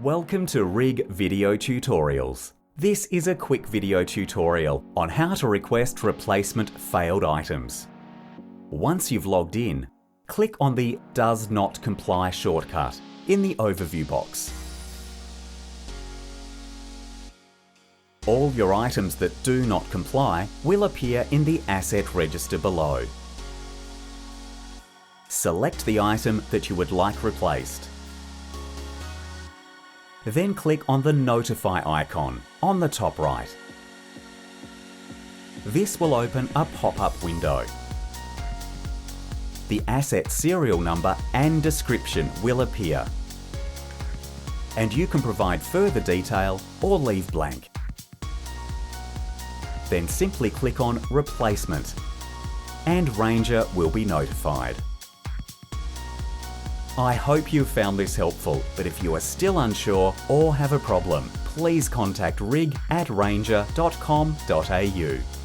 Welcome to Rig Video Tutorials. This is a quick video tutorial on how to request replacement failed items. Once you've logged in, click on the Does Not Comply shortcut in the overview box. All your items that do not comply will appear in the asset register below. Select the item that you would like replaced. Then click on the Notify icon on the top right. This will open a pop-up window. The asset serial number and description will appear, and you can provide further detail or leave blank. Then simply click on Replacement, and Ranger will be notified. I hope you found this helpful, but if you are still unsure or have a problem, please contact rig@ranger.com.au.